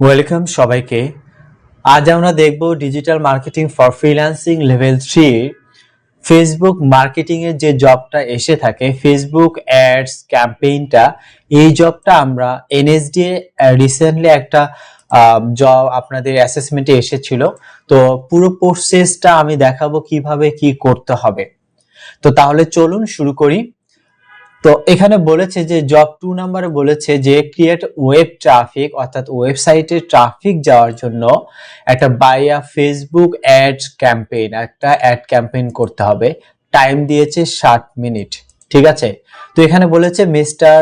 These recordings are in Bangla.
ওয়েলকাম সবাইকে। আজ আমরা দেখব digital marketing for freelancing level 3 Facebook marketing এর যে জবটা এসে থাকে, ফেসবুক অ্যাডস ক্যাম্পেইনটা, এই জবটা আমরা এনএসডি রিসেন্টলি একটা জব আপনাদের অ্যাসেসমেন্টে এসেছিল। তো পুরো প্রসেসটা আমি দেখাবো কিভাবে কি করতে হবে। তো তাহলে চলুন শুরু করি। তো এখানে বলেছে যে জব 2 নম্বরে বলেছে যে ক্রিয়েট ওয়েব ট্রাফিক, অর্থাৎ ওয়েবসাইটে ট্রাফিক যাওয়ার জন্য একটা বাই ফেসবুক অ্যাডস ক্যাম্পেইন, একটা অ্যাড ক্যাম্পেইন করতে হবে। টাইম দিয়েছে 60 মিনিট, ঠিক আছে। তো এখানে বলেছে mister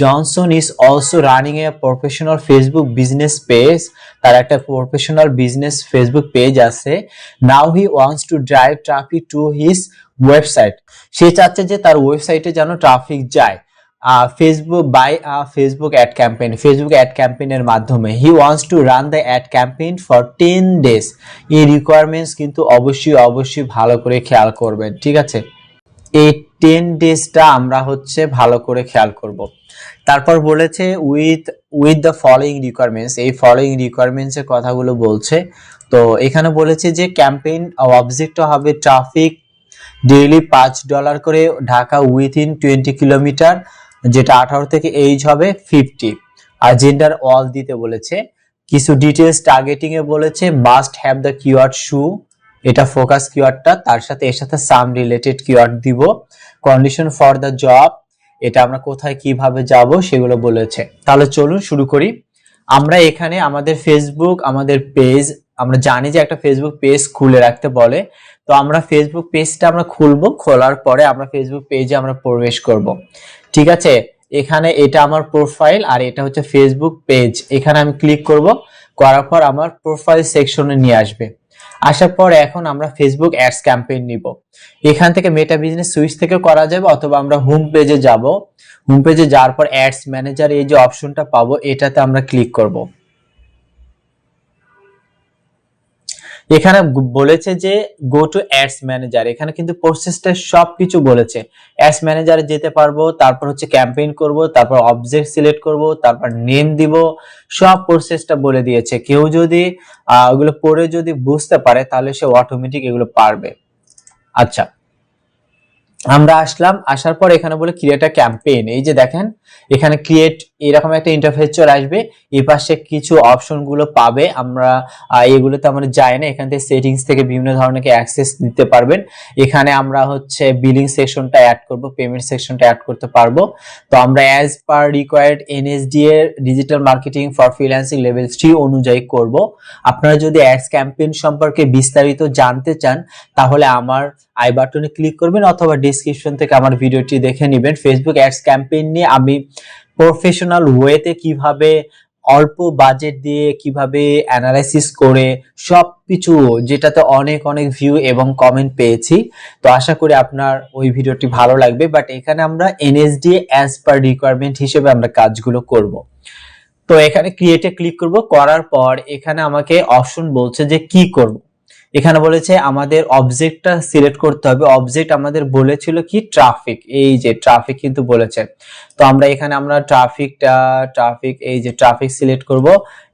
Johnson is also running a professional Facebook business page. তার একটা প্রফেশনাল বিজনেস ফেসবুক পেজ আছে। Now he wants to drive traffic to his website. সে চাচ্ছে যে তার ওয়েবসাইটে যেন ট্রাফিক যায় Facebook by Facebook ad campaign, Facebook ad ক্যাম্পেইনের মাধ্যমে। He wants to run the ad campaign for 10 days. এই রিকোয়ারমেন্টস কিন্তু অবশ্যই ভালো করে খেয়াল করবেন, ঠিক আছে। এই 10 ডেজটা আমরা ভালো করে খেয়াল করব। তারপর বলেছে উইথ দ্য ফলোইং রিকোয়ারমেন্টস, এই ফলোইং রিকোয়ারমেন্টস এর কথাগুলো বলছে। তো এখানে বলেছে যে ক্যাম্পেইন অবজেক্টটা হবে ট্রাফিক ডেইলি $5 করে ঢাকা উইথিন 20 কিলোমিটার, যেটা 18 থেকে এজ হবে 50। আর জেন্ডার অল দিতে বলেছে। কিছু ডিটেলস টার্গেটিং এ বলেছে মাস্ট হ্যাভ দ্য কিওয়ার্ড শু, এটা ফোকাস কিওয়ার্ডটা, তার সাথে এর সাথে সাম রিলেটেড কিওয়ার্ড দিব। কন্ডিশন ফর দ্য জব, এটা আমরা কোথায় কিভাবে যাব সেগুলো বলেছে। তাহলে চলুন শুরু করি। আমরা এখানে আমাদের ফেসবুক, আমাদের পেজ, আমরা জানি যে একটা ফেসবুক পেজ খুলে রাখতে বলে। তো আমরা ফেসবুক পেজটা আমরা খুলবো, খোলার পরে আমরা ফেসবুক পেজে আমরা প্রবেশ করব, ঠিক আছে। এখানে এটা আমার প্রোফাইল আর এটা হচ্ছে ফেসবুক পেজ। এখানে আমি ক্লিক করব, করার পর আমার প্রোফাইল সেকশনে নিয়ে আসবে। আসার পর এখন আমরা ফেসবুক অ্যাডস ক্যাম্পেইন নিব। এখান থেকে মেটা বিজনেস সুইচ থেকে করা যাবে, অথবা আমরা হোম পেজে যাব। হোম পেজে যাওয়ার পর অ্যাডস ম্যানেজার এই যে অপশনটা পাবো, এটাতে আমরা ক্লিক করব। এখানে বলেছে যে গো টু অ্যাডস ম্যানেজার, এখানে কিন্তু প্রসেসটা সবকিছু বলেছে। অ্যাডস ম্যানেজারে যেতে পারবো, তারপর ক্যাম্পেইন করব, তারপর অবজেক্ট সিলেক্ট করব, তারপর নেম দিব, সব প্রসেসটা বলে দিয়েছে। কেউ যদি ওগুলো পড়ে যদি বুঝতে পারে তাহলে সে অটোমেটিক এগুলো পারবে। আচ্ছা, আমরা আসলাম, আসার পর এখানে বলে ক্রিয়েট আ ক্যাম্পেইন। এই যে দেখেন এখানে ক্রিয়েট এরকম একটা ইন্টারফেস চলে আসবে। এই পাশে কিছু অপশন গুলো পাবে, আমরা এগুলোতে আমরা যাই না। এখান থেকে সেটিংস থেকে বিভিন্ন ধরনের অ্যাক্সেস দিতে পারবেন। এখানে আমরা বিলিং সেকশনটা অ্যাড করব, পেমেন্ট সেকশনটা অ্যাড করতে পারবো। তো আমরা অ্যাজ পার রিকোয়ার্ড এনএসডি এর digital marketing for freelancing level 3 অনুযায়ী করব। আপনারা যদি অ্যাডস ক্যাম্পেইন সম্পর্কে বিস্তারিত জানতে চান তাহলে আমার আই বাটনে ক্লিক করবেন, অথবা ডেসক্রিপশন থেকে আমার ভিডিওটি দেখে নেবেন। ফেসবুক অ্যাডস ক্যাম্পেইন নিয়ে আমি প্রফেশনাল ওয়েতে কিভাবে অল্প বাজেট দিয়ে কিভাবে অ্যানালাইসিস করে সবকিছু, যেটাতে অনেক ভিউ এবং কমেন্ট পেয়েছি। তো আশা করি আপনার ওই ভিডিওটি ভালো লাগবে। বাট এখানে আমরা এনএসডি অ্যাজ পার রিকোয়ারমেন্ট হিসেবে আমরা কাজগুলো করব। তো এখানে ক্রিয়েটে ক্লিক করব, করার পর এখানে আমাকে অপশন বলছে যে কি করব। এখানে বলেছে আমাদের অবজেক্টটা সিলেক্ট করতে হবে। অবজেক্ট আমাদের বলেছিল কি ট্রাফিক, এই যে ট্রাফিক কিন্তু বলেছে। তো আমরা এখানে ট্রাফিক এই যে ট্রাফিক সিলেক্ট করব।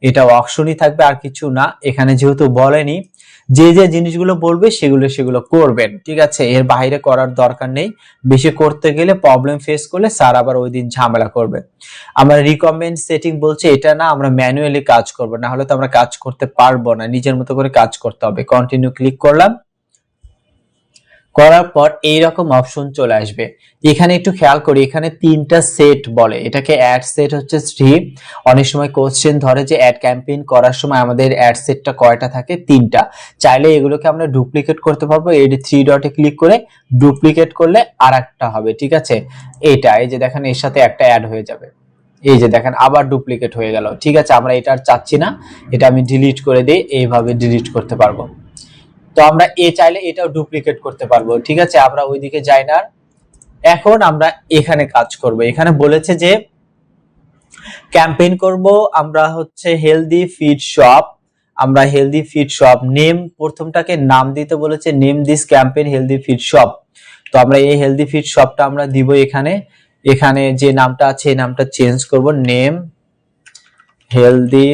এটা অপশনই থাকবে, আর কিছু না। এখানে যেহেতু বলেনি, যে জিনিসগুলো বলবে সেগুলো করবেন, ঠিক আছে। এর বাইরে করার দরকার নেই। বেশি করতে গেলে প্রবলেম ফেস করলে স্যার আবার ওই দিন ঝামেলা করবে। আমরা রিকমেন্ড সেটিং বলছে, এটা না, আমরা ম্যানুয়ালি কাজ করব, না হলে তো আমরা কাজ করতে পারবো না। নিজের মতো করে কাজ করতে হবে। কন্টিনিউ ক্লিক করলাম, করার পর এইরকম অপশন চলে আসবে। এখানে একটু খেয়াল করি, এখানে 3টা সেট বলে, এটাকে অ্যাড সেট 3। অনেক সময় কোশ্চেন ধরে যে অ্যাড ক্যাম্পেইন করার সময় আমাদের অ্যাড সেটটা কয়টা থাকে, 3টা। চাইলে এগুলোকে আমরা ডুপ্লিকেট করতে পারবো। এই 3 ডটে ক্লিক করে ডুপ্লিকেট করলে আরেকটা হবে, ঠিক আছে। এটা এই যে দেখেন এর সাথে একটা অ্যাড হয়ে যাবে। এই যে দেখেন আবার ডুপ্লিকেট হয়ে গেল, ঠিক আছে। আমরা এটা আর চাচ্ছি না, এটা আমি ডিলিট করে দিই। এইভাবে ডিলিট করতে পারবো। তো আমরা চাইলে এটাও ডুপ্লিকেট করতে পারবো, ঠিক আছে। আমরা ওইদিকে যাই না। এখন আমরা এখানে কাজ করব। এখানে বলেছে যে ক্যাম্পেইন করব আমরা হেলদি ফিড শপ। আমরা হেলদি ফিড শপ নেম, প্রথমটাকে নাম দিতে বলেছে, name this campaign healthy feed shop. তো আমরা এই হেলদি ফিড শপটা আমরা দিব। এখানে যে নামটা আছে এই নামটা চেঞ্জ করব, name healthy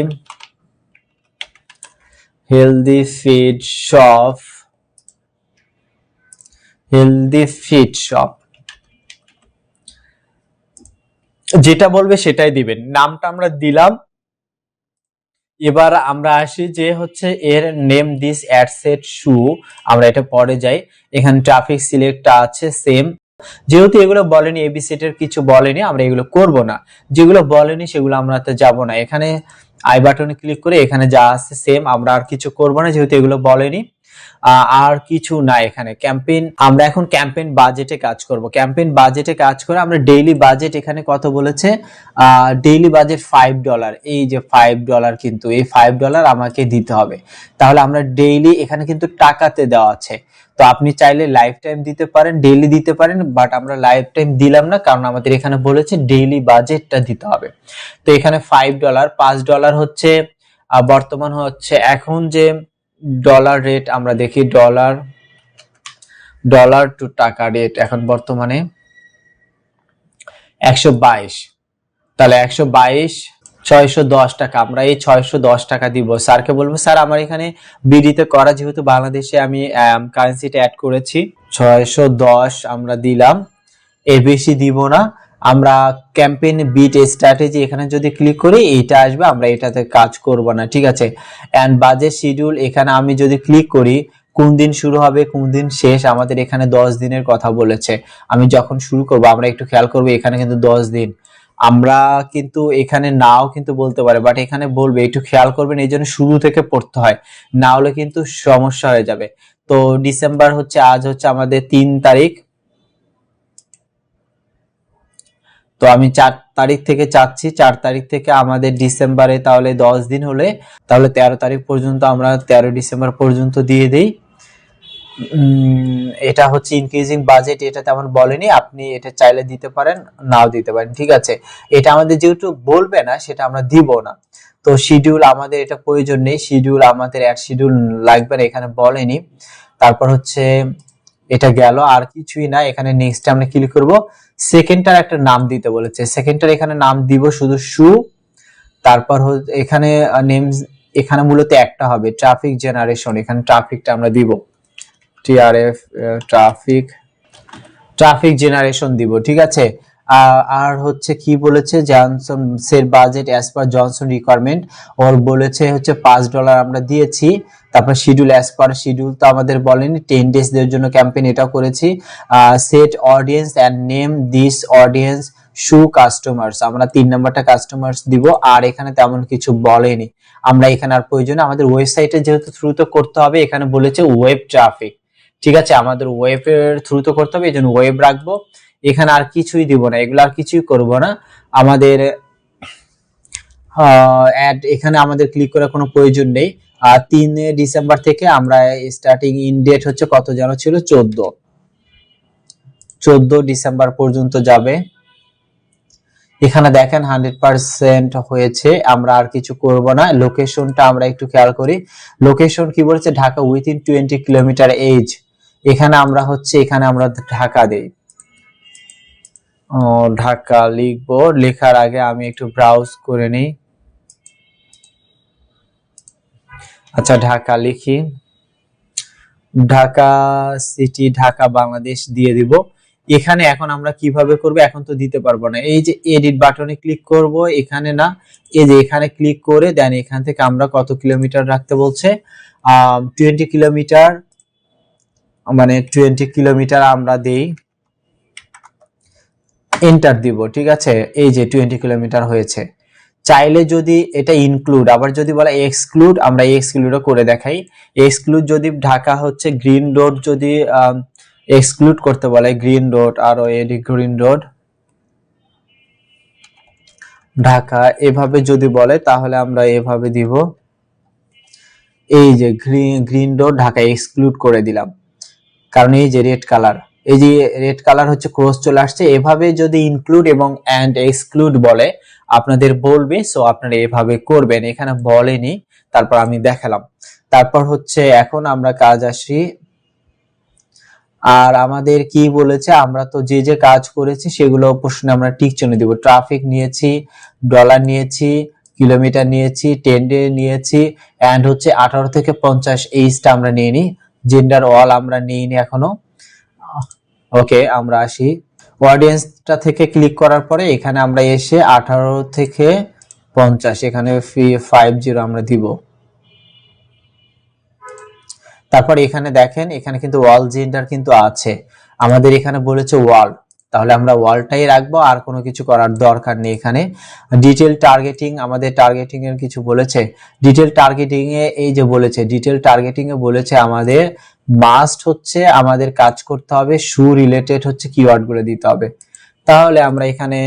healthy feed shop, healthy feed shop যেটা বলবে সেটাই দিবেন। নামটা আমরা দিলাম। এবার আমরা আসি যে হচ্ছে এর নেম দিস অ্যাড সেট শু, আমরা এটা পরে যাই। এখানে ট্রাফিক সিলেক্ট আছে সেম, যেহেতু এগুলো বলেনি এবি সেটের কিছু বলেনি, আমরা এগুলো করব না। যেগুলো বলেনি সেগুলো আমরা তো যাব না। এখানে আই বাটনে ক্লিক করে এখানে যা আছে সেম, আমরা আর কিছু করব না যেহেতু এগুলো বলেনি। আর কিছু না এখানে। ক্যাম্পেইন, আমরা এখন ক্যাম্পেইন বাজেটে কাজ করব। ক্যাম্পেইন বাজেটে কাজ করে আমরা ডেইলি বাজেট এখানে কত বলেছে, ডেইলি বাজেট $5। এই যে $5 কিন্তু এই $5 আমাকে দিতে হবে। তাহলে আমরা ডেইলি, এখানে কিন্তু টাকাতে দেওয়া আছে, তো আপনি চাইলে লাইফ টাইম দিতে পারেন, ডেইলি দিতে পারেন, বাট আমরা লাইফ টাইম দিলাম না কারণ আমাদের এখানে বলেছে ডেইলি বাজেটটা দিতে হবে। তো এখানে $5, $5 হচ্ছে বর্তমান হচ্ছে এখন যে ডলার রেট আমরা দেখি, ডলার টু টাকা রেট এখন বর্তমানে 122। তাহলে 122 610 টাকা, আমরা এই 610 টাকা দিব। স্যারকে বলবো স্যার আমার এখানে বিডিতে করা, যেহেতু বাংলাদেশে আমি কারেন্সিটা অ্যাড করেছি, 610 আমরা দিলাম, এর বেশি দিব না। আমরা ক্যাম্পেইন বিট স্ট্র্যাটেজি এখানে যদি ক্লিক করি এইটা আসবে, আমরা এটাতে কাজ করব না, ঠিক আছে। এন্ড বাজেট শিডিউল এখানে আমি যদি ক্লিক করি, কোন দিন শুরু হবে কোন দিন শেষ, আমাদের এখানে 10 দিনের কথা বলেছে। আমি যখন শুরু করব আমরা একটু খেয়াল করব, এখানে কিন্তু 10 দিন, আমরা কিন্তু এখানে নাও কিন্তু বলতে পারে, বাট এখানে বলবে, একটু খেয়াল করবেন, এই জন্য শুরু থেকে পড়তে হয়, না হলে কিন্তু সমস্যা হয়ে যাবে। তো ডিসেম্বর হচ্ছে, আজ হচ্ছে আমাদের 3 তারিখ, তো আমি 4 তারিখ থেকে চাচ্ছি, 4 তারিখ থেকে আমাদের ডিসেম্বরে তাহলে 10 দিন হলে তাহলে 13 তারিখ পর্যন্ত, আমরা 13 ডিসেম্বর পর্যন্ত দিয়ে দিই। এটা হচ্ছে ইনক্রিজিং বাজেট, এটা তেমন বলেনি, আপনি এটা চাইলে দিতে পারেন নাও দিতে পারেন, ঠিক আছে। এটা আমাদের যেহেতু বলবে না সেটা আমরা দিব না। তো শিডিউল আমাদের এটা প্রয়োজন নেই, শিডিউল আমাদের অ্যাড শিডিউল লাগবে না, এখানে বলেনি। তারপর হচ্ছে এটা গেল, আর কিছুই না। এখানে নেক্সট আমরা ক্লিক করব। সেকেন্ডটার একটা নাম দিতে বলেছে, সেকেন্ডটার এখানে নাম দিব শুধু শু। তারপর এখানে নেম, এখানে মূলত একটা হবে ট্রাফিক জেনারেশন, এখানে ট্রাফিকটা আমরা দিব টিআরএফ, ট্রাফিক, ট্রাফিক জেনারেশন দিব, ঠিক আছে। আর হচ্ছে কি বলেছে, Johnson set budget as per Johnson requirement, ওর বলেছে হচ্ছে $5 আমরা দিয়েছি। তারপর শিডিউল অ্যাজ পার শিডিউল তো আমাদের বলেনি, 10 ডেজ এর জন্য ক্যাম্পেইন এটাও করেছি। Set audience and name this audience shoe customers, আমরা 3 নম্বরটা কাস্টমার্স দিব, আর এখানে তেমন কিছু বলেনি। আমরা এখানে আর প্রয়োজনে আমাদের ওয়েবসাইটে যেহেতু থ্রুতে করতে হবে, এখানে বলেছে ওয়েব ট্রাফিক, ঠিক আছে, আমাদের ওয়েবের থ্রুতে করতে হবে, এই জন্য ওয়েব রাখবো। এখানে আর কিছুই দিব না, এগুলো আর কিছুই করব না। আমাদের অ্যাড এখানে আমাদের ক্লিক করার কোনো প্রয়োজন নেই। আর 3 ডিসেম্বর থেকে আমরা স্টার্টিং ইন ডেট হচ্ছে কত যেন ছিল, 14 ডিসেম্বর পর্যন্ত যাবে। এখানে দেখেন 100% হয়েছে, আমরা আর কিছু করব না। লোকেশনটা আমরা একটু খেয়াল করি, লোকেশন কি বলেছে, ঢাকা উইথিন 20 কিলোমিটার এজ, এখানে আমরা হচ্ছে এখানে আমরা ঢাকা দেই। ঢাকা লিখবো, লেখার আগে আমি একটু ব্রাউজ করে নিই। আচ্ছা ঢাকা লিখি, ঢাকা সিটি, ঢাকা বাংলাদেশ দিয়ে দিব। এখানে এখন আমরা কিভাবে করব, এখন তো দিতে পারবো না, এই যে এডিট বাটনে ক্লিক করব, এখানে না, এই যে এখানে ক্লিক করে দেন, এখান থেকে আমরা কত কিলোমিটার রাখতে বলছে, 20 কিলোমিটার, মানে 20 কিলোমিটার আমরা দেই, এন্টার দিব, ঠিক আছে। এই যে 20 কিলোমিটার হয়েছে। চাইলে যদি এটা ইনক্লুড, আবার যদি বলা এক্সক্লুড, আমরা এক্সক্লুডও করে দেখাই। এক্সক্লুড যদি ঢাকা হচ্ছে গ্রিন রোড, যদি এক্সক্লুড করতে বলে গ্রিন রোড, আর এডি গ্রিন রোড ঢাকা এভাবে যদি বলে, তাহলে আমরা এভাবে দিব, এই যে গ্রিন রোড ঢাকা এক্সক্লুড করে দিলাম, কারণ এই যে রেড কালার, এই যে রেড কালার হচ্ছে ক্রস চলে আসছে। এভাবে যদি ইনক্লুড এবং এন্ড এক্সক্লুড বলে আপনাদের বলবে, সো আপনারা এভাবে করবেন, এখানে বলেনি, তারপর আমি দেখালাম। তারপর হচ্ছে এখন আমরা কাজ আসি, আর আমাদের কি বলেছে, আমরা তো যে যে কাজ করেছি সেগুলো প্রশ্নে আমরা টিক চিহ্ন দিব। ট্রাফিক নিয়েছি, ডলার নিয়েছি, কিলোমিটার নিয়েছি, 10 ডে নিয়েছি, অ্যান্ড হচ্ছে 18 থেকে 50 এইজটা আমরা নিয়ে নিই। জেন্ডার অল আমরা নিইনি এখনো। ওকে, আমরা আসি অডিয়েন্সটা থেকে ক্লিক করার পরে এখানে আমরা এসে 18 থেকে 50 এখানে 50 আমরা দিব। তারপর এখানে দেখেন এখানে কিন্তু ওয়াল জেন্ডার কিন্তু আছে, আমাদের এখানে বলেছে ওয়াল, তাহলে আমরা ওয়ালটাই রাখবো, আর কোনো কিছু করার দরকার নেই। এখানে ডিটেল টার্গেটিং, আমাদের টার্গেটিং এর কিছু বলেছে। ডিটেল টার্গেটিং এ এই যে বলেছে, ডিটেল টার্গেটিং এ বলেছে আমাদের মাস্ট হচ্ছে আমাদের কাজ করতে হবে শু রিলেটেড হচ্ছে কিওয়ার্ড গুলো দিতে হবে। তাহলে আমরা এখানে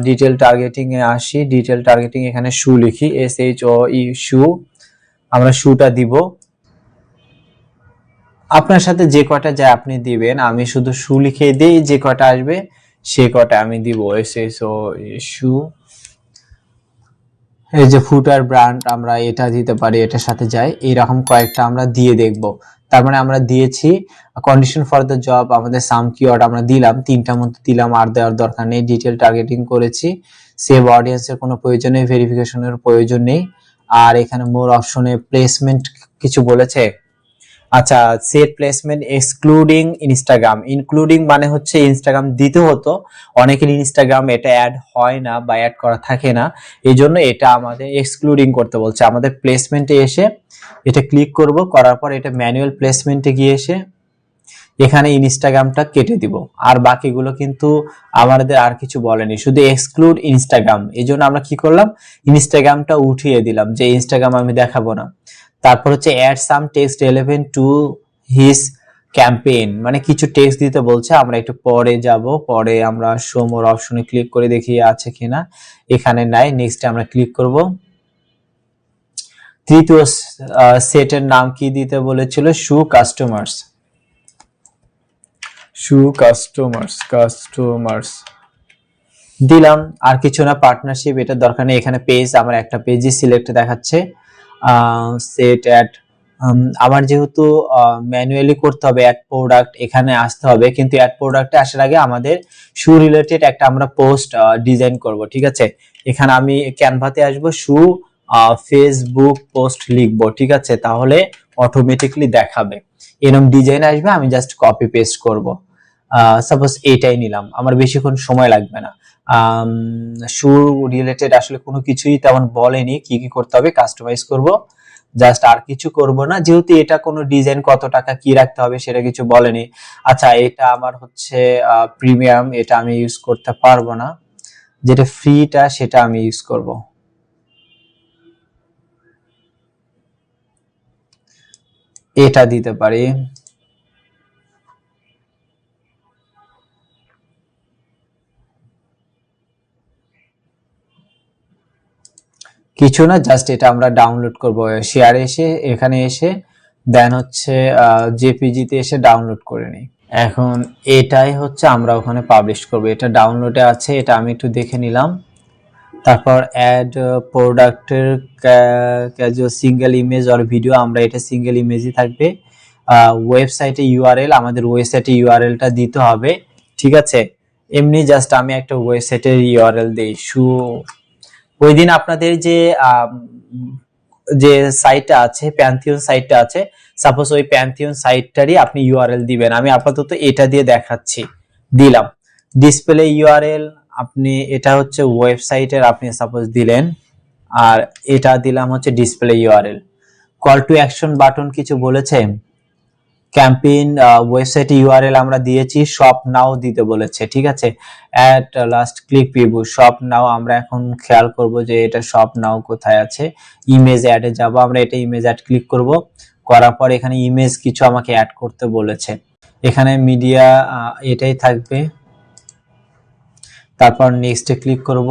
ডিটেল টার্গেটিং এ আসি, ডিটেল টার্গেটিং এখানে শু লিখি, SHOE শু, আমরা শুটা দিব। আপনার সাথে যে কয়টা যায় আপনি দিবেন, আমি শুধু শু লিখে দিই, যে কয়টা আসবে সে কয়টা আমি দিব। SHOE শু। এই যে ফুটার ব্র্যান্ড আমরা এটা দিতে পারি, এটার সাথে যায়, এইরকম কয়েকটা আমরা দিয়ে দেখব। তার মানে আমরা দিয়েছি কন্ডিশন ফর দ্য জব, আমাদের সাম কিওয়ার্ড আমরা দিলাম, 3টার মধ্যে দিলাম, আর দেওয়ার দরকার নেই। ডিটেল টার্গেটিং করেছি, সেভ অডিয়েন্সের কোনো প্রয়োজন নেই, ভেরিফিকেশনের প্রয়োজন নেই। আর এখানে মোর অপশনে প্লেসমেন্ট কিছু বলেছে। আচ্ছা, set placement excluding Instagram, including মানে হচ্ছে ইনস্টাগ্রাম দিতে হতো, অনেকের ইনস্টাগ্রাম এটা অ্যাড হয় না বা অ্যাড করা থাকে না, এই জন্য এটা আমাদের এক্সক্লুডিং করতে বলছে। আমাদের প্লেসমেন্টে এসে এটা ক্লিক করব, করার পর এটা ম্যানুয়াল প্লেসমেন্টে গিয়ে এসে এখানে ইনস্টাগ্রামটা কেটে দিব। আর বাকিগুলো কিন্তু আমাদের আর কিছু বলেনি, শুধু এক্সক্লুড ইনস্টাগ্রাম, এই জন্য আমরা কি করলাম, ইনস্টাগ্রামটা উঠিয়ে দিলাম যে ইনস্টাগ্রাম আমি দেখাবো না। তারপর হচ্ছে add some text relevant to his campaign, মানে কিছু টেক্সট দিতে বলছে, আমরা একটু পরে যাব, পরে আমরা শো মোর অপশনে ক্লিক করে দেখি আছে কিনা, এখানে নাই, নেক্সটে আমরা ক্লিক করব। তৃতীয় সেটের নাম কি দিতে বলেছিল, শু কাস্টমার্স, শু কাস্টমার্স দিলাম। আর কিছু না, পার্টনারশিপ এটা দরকার নেই। এখানে পেজ, আমার একটা পেজই সিলেক্ট দেখাচ্ছে। সেট অ্যাড, আমার যেহেতু ম্যানুয়ালি করতে হবে, অ্যাড প্রোডাক্ট এখানে আসতে হবে, কিন্তু অ্যাড প্রোডাক্টে আসার আগে আমাদের শু রিলেটেড একটা আমরা পোস্ট ডিজাইন করব, ঠিক আছে। এখানে আমি ক্যানভাতে আসব, শু ফেসবুক পোস্ট লিখবো, ঠিক আছে, তাহলে অটোমেটিকলি দেখাবে, এরকম ডিজাইন আসবে, আমি জাস্ট কপি পেস্ট করব। সাপোজ এটাই নিলাম, আমার বেশিক্ষণ সময় লাগবে না। শু রিলেটেড আসলে কোনো কিছুই তেমন বলেনি, কি কি করতে হবে, কাস্টমাইজ করব জাস্ট, আর কিছু করব না, যেহেতু এটা কোনো ডিজাইন কত টাকা কি রাখতে হবে সেটা কিছু বলেনি। আচ্ছা, এটা আমার হচ্ছে প্রিমিয়াম, এটা আমি ইউজ করতে পারবো না, যেটা ফ্রিটা সেটা আমি ইউজ করব। এটা দিতে পারি। কিছু না, জাস্ট এটা আমরা ডাউনলোড করব, শেয়ারে এসে এখানে এসে দেন হচ্ছে জেপিজিতে এসে ডাউনলোড করে নিই। এখন এটাই হচ্ছে আমরা ওখানে পাবলিশ করব, এটা ডাউনলোডে আছে, এটা আমি একটু দেখে নিলাম। তারপর অ্যাড প্রোডাক্টের casual single image or video, আমরা এটা সিঙ্গেল ইমেজই থাকবে। ওয়েবসাইটে ইউআরএল, আমাদের ওয়েবসাইটে ইউআরএলটা দিতে হবে, ঠিক আছে। এমনি জাস্ট আমি একটা ওয়েবসাইটের ইউআরএল দেই, ওই দিন আপনাদের যে সাইটটা আছে, প্যান্থিয়ন সাইটটা আছে, সাপোজ ওই প্যান্থিয়ন সাইটটারই আপনি ইউআরএল দিবেন, আমি আপাতত এটা দিয়ে দেখাচ্ছি, দিলাম। ডিসপ্লে ইউআরএল, আপনি এটা হচ্ছে ওয়েবসাইটের, আপনি সাপোজ দিলেন, আর এটা দিলাম হচ্ছে display URL. Call to action button কিছু বলেছে, ক্যাম্পেইন ওয়েবসাইট ইউআরএল আমরা দিয়েছি, শপ নাও দিতে বলেছে, ঠিক আছে। At last click preview, shop নাও আমরা এখন খেয়াল করব যে এটা শপ নাও কোথায় আছে। ইমেজ অ্যাডে যাব, আমরা এটা ইমেজ অ্যাড ক্লিক করব, করার পর এখানে ইমেজ কিছু আমাকে অ্যাড করতে বলেছে, এখানে মিডিয়া এটাই থাকবে। তারপর নেক্সটে ক্লিক করব,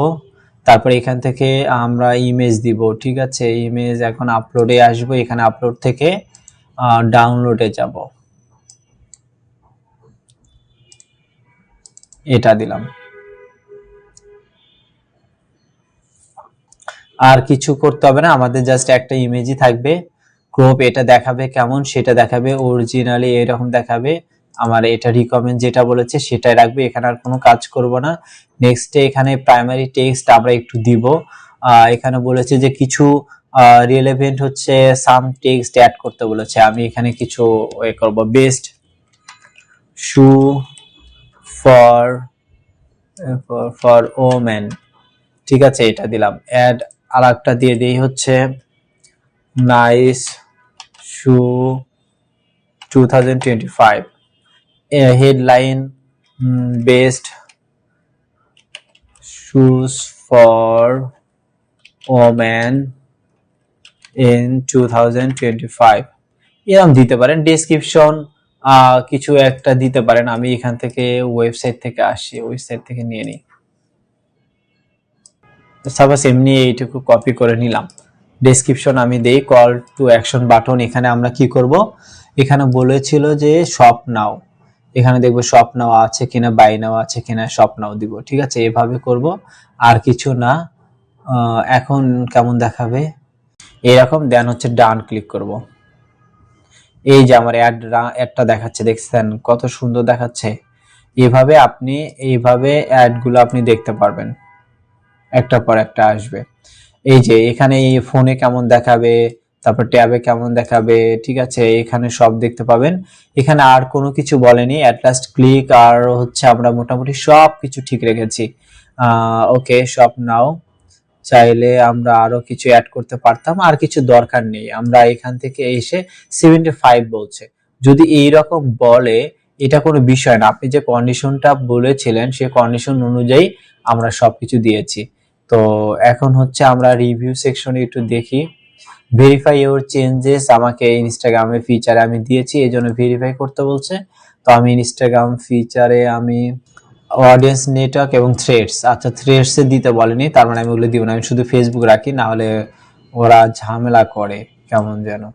তারপর এখান থেকে আমরা ইমেজ দিব, ঠিক আছে। ইমেজ এখন আপলোডে আসবো, এখানে আপলোড থেকে ডাউনলোডে যাব, এটা দিলাম। আর কিছু করতে হবে না, আমাদের জাস্ট একটা ইমেজই থাকবে। ক্রপ এটা দেখাবে কেমন, সেটা দেখাবে, অরিজিনালি এরকম দেখাবে। আমার এটা রিকমেন্ড যেটা বলেছে সেটাই রাখবে, এখানে আর কোনো কাজ করব না। নেক্সটে এখানে প্রাইমারি টেক্সট আমরা একটু দিব, এখানে বলেছে যে কিছু রিলেভেন্ট হচ্ছে সাম টেক্সট অ্যাড করতে বলেছে। আমি এখানে কিছু এ করব, best shoe for for women, ঠিক আছে, এটা দিলাম। অ্যাড আর একটা দিয়ে দিই হচ্ছে nice shoe 2025, headline best shoes for women in 2025, এরকম দিতে পারেন। ডেসক্রিপশন কিছু একটা দিতে পারেন। আমি এখান থেকে ওয়েবসাইট থেকে আসি, ওয়েবসাইট থেকে নিয়ে নিই। সাপোজ এমনি এইটুকু কপি করে নিলাম। ডেসক্রিপশন আমি দেই, কল টু অ্যাকশন বাটন। এখানে আমরা কি করব, এখানে বলেছিল যে শপ নাও, এখানে দেখবো শপ নাও আছে কিনা, বাই নাও আছে কিনা, শপ নাও দিব, ঠিক আছে, এভাবে করব, আর কিছু না। এখন কেমন দেখাবে এরকম, দেন হচ্ছে ডান ক্লিক করব। এই যে আমার অ্যাডটা দেখাচ্ছে, দেখছেন কত সুন্দর দেখাচ্ছে। এভাবে আপনি এইভাবে অ্যাডগুলো আপনি দেখতে পারবেন, একটা পর একটা আসবে। এই যে এখানে এই ফোনে কেমন দেখাবে, তারপর ট্যাবে কেমন দেখাবে, ঠিক আছে, এখানে সব দেখতে পাবেন। এখানে আর কোনো কিছু বলেনি, অ্যাট লাস্ট ক্লিক, আর হচ্ছে আমরা মোটামুটি সব কিছু ঠিক রেখেছি। ওকে, শপ নাও। চাইলে আমরা আরো কিছু অ্যাড করতে পারতাম, আর কিছু দরকার নেই। আমরা এখান থেকে এসে 75 বলছে, যদি এইরকম বলে এটা কোনো বিষয় না। আপনি যে কন্ডিশনটা বলেছিলেন সেই কন্ডিশন অনুযায়ী আমরা সবকিছু দিয়েছি। তো এখন হচ্ছে আমরা রিভিউ সেকশনে একটু দেখি। ভেরিফাই ইওর চেঞ্জেস আমাকে ইনস্টাগ্রামে ফিচারে আমি দিয়েছি, এই জন্য ভেরিফাই করতে বলছে। তো আমি ইনস্টাগ্রাম ফিচারে আমি অডিয়েন্স নেটওয়ার্ক এবং থ্রেডস, আচ্ছা থ্রেডস এ দিতে বলেনি, তার মানে আমি ওগুলো দিব না, আমি শুধু ফেসবুক রাখি, না হলে ওরা ঝামেলা করে কেমন যেন।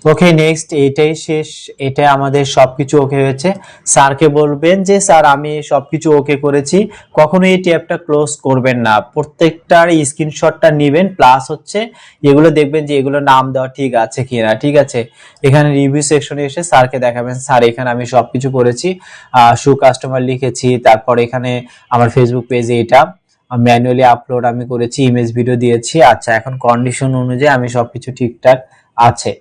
ওকে নেক্সট, এটাই শেষ, এটা আমাদের সবকিছু ওকে হয়েছে। স্যারকে বলবেন যে স্যার আমি সবকিছু ওকে করেছি, কখনো এই ট্যাবটা ক্লোজ করবেন না, প্রত্যেকটার স্ক্রিনশটটা নেবেন, প্লাস হচ্ছে এগুলো দেখবেন যে এগুলো নাম দেওয়া ঠিক আছে কিনা, ঠিক আছে। এখানে রিভিউ সেকশনে এসে স্যারকে দেখাবেন, স্যার এখানে আমি সবকিছু করেছি, শু কাস্টমার লিখেছি, তারপর এখানে আমার ফেসবুক পেজে এটা ম্যানুয়ালি আপলোড আমি করেছি, ইমেজ ভিডিও দিয়েছি। আচ্ছা এখন কন্ডিশন অনুযায়ী আমি সবকিছু ঠিকঠাক আছে।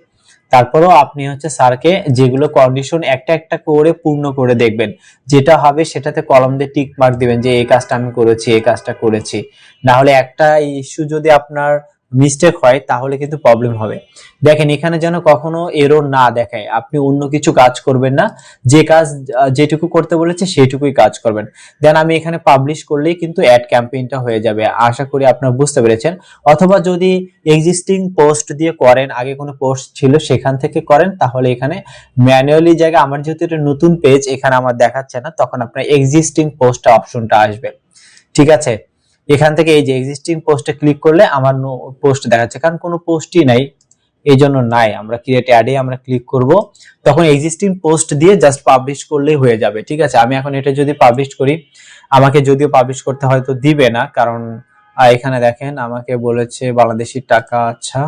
তারপরেও আপনি হচ্ছে স্যারকে যেগুলো কন্ডিশন একটা একটা করে পূর্ণ করে দেখবেন, যেটা হবে সেটাতে কলম দিয়ে টিক মার্ক দিবেন যে এই কাজটা আমি করেছি, এই কাজটা করেছি। না হলে একটা ইস্যু যদি আপনার মিস্টেক হয় তাহলে কিন্তু প্রবলেম হবে। দেখেন এখানে যেন কখনো এরর না দেখায়, আপনি অন্য কিছু কাজ করবেন না, যে কাজ যেটুকু করতে বলেছে সেইটুকুই কাজ করবেন। দেন আমি এখানে পাবলিশ করলেই কিন্তু অ্যাড ক্যাম্পেইনটা হয়ে যাবে, আশা করি আপনারা বুঝতে পেরেছেন। অথবা যদি এক্সিস্টিং পোস্ট দিয়ে করেন, আগে কোনো পোস্ট ছিল সেখান থেকে করেন, তাহলে এখানে ম্যানুয়ালি জায়গায়, আমার যেহেতু এটা নতুন পেজ এখানে আমার দেখাচ্ছে না, তখন আপনার এক্সিস্টিং পোস্ট অপশনটা আসবে, ঠিক আছে। এখান থেকে এই যে এক্সিস্টিং পোস্টে ক্লিক করলে আমার পোস্ট দেখাচ্ছে, কারণ কোনো পোস্টই নাই এই জন্য নাই। আমরা ক্রিয়েট অ্যাডে আমরা ক্লিক করব, তখন এক্সিস্টিং পোস্ট দিয়ে জাস্ট পাবলিশ করলেই হয়ে যাবে, ঠিক আছে। আমি এখন এটা যদি পাবলিশ করি, আমাকে যদিও পাবলিশ করতে হয়তো দিবে না, কারণ এখানে দেখেন আমাকে বলেছে বাংলাদেশি টাকা। আচ্ছা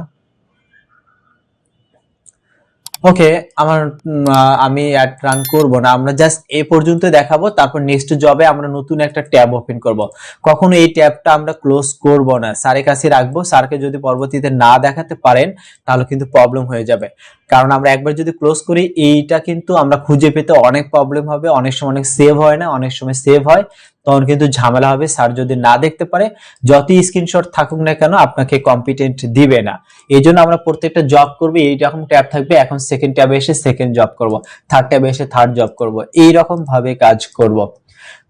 ওকে, আমার আমি অ্যাড রান করব না, আমরা জাস্ট এ পর্যন্ত দেখাবো, তারপর নেক্সট জবে আমরা নতুন একটা ট্যাব ওপেন করব। কখনো এই ট্যাবটা আমরা ক্লোজ করব না, স্যারের কাছে রাখবো। স্যারকে যদি পরবর্তীতে না দেখাতে পারেন তাহলে কিন্তু প্রবলেম হয়ে যাবে, কারণ আমরা একবার যদি ক্লোজ করি এইটা কিন্তু আমরা খুঁজে পেতে অনেক প্রবলেম হবে, অনেক সময় অনেক সেভ হয় না, অনেক সময় সেভ হয়, তখন কিন্তু ঝামেলা হবে। স্যার যদি না দেখতে পারে যতই স্ক্রিনশট থাকুক না কেন আপনাকে কম্পিটেন্ট দিবে না। এই জন্য আমরা প্রত্যেকটা জব করবো এইরকম ট্যাব থাকবে, এখন সেকেন্ড ট্যাবে এসে সেকেন্ড জব করব, থার্ড ট্যাবে এসে থার্ড জব করব, এইরকম ভাবে কাজ করব।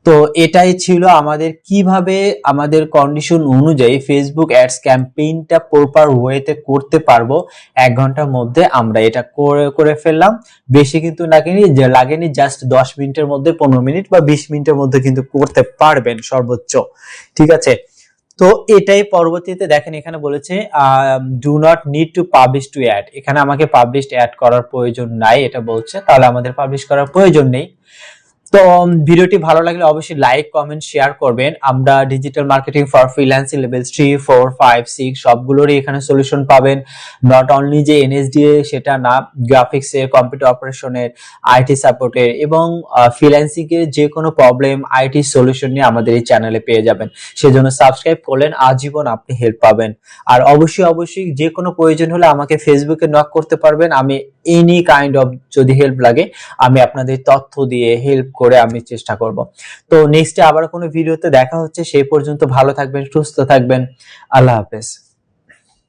তো এটাই ছিল আমাদের কিভাবে আমাদের কন্ডিশন অনুযায়ী ফেসবুক অ্যাডস ক্যাম্পেইনটা প্রপার ওয়েতে করতে পারবো। 1 ঘন্টার মধ্যে আমরা এটা করে ফেললাম, বেশি কিন্তু লাগেনি, জাস্ট 10 মিনিটের মধ্যে, 15 মিনিট বা 20 মিনিটের মধ্যে কিন্তু করতে পারবেন সর্বোচ্চ, ঠিক আছে। তো এটাই পরবর্তীতে দেখেন এখানে বলেছে do not need to publish to add, এখানে আমাকে পাবলিশ অ্যাড করার প্রয়োজন নাই এটা বলছে, তাহলে আমাদের পাবলিশ করার প্রয়োজন নেই। তো ভিডিওটি ভালো লাগলে অবশ্যই লাইক কমেন্ট শেয়ার করবেন। আমরা digital marketing for freelancing level 3 4 5 6 সবগুলোরই এখানে সলিউশন পাবেন। নট অনলি যে এনএসডিএ সেটা না, গ্রাফিক্স এর, কম্পিউটার অপারেশনের, আইটি সাপোর্টের এবং ফ্রিল্যান্সিং এর যে কোনো প্রবলেম আইটি সলিউশন নিয়ে আমাদের এই চ্যানেলে পেয়ে যাবেন। সেজন্য সাবস্ক্রাইব করলেন, আজীবন আপনি হেল্প পাবেন। আর অবশ্যই যে কোনো প্রয়োজন হলে আমাকে ফেসবুকে নক করতে পারবেন। আমি এনি কাইন্ড অফ যদি হেল্প লাগে আমি আপনাদের তথ্য দিয়ে হেল্প করে আমি চেষ্টা করব। তো নেক্সটে আবার কোনো ভিডিওতে দেখা হচ্ছে, সেই পর্যন্ত ভালো থাকবেন, সুস্থ থাকবেন। আল্লাহ হাফেজ।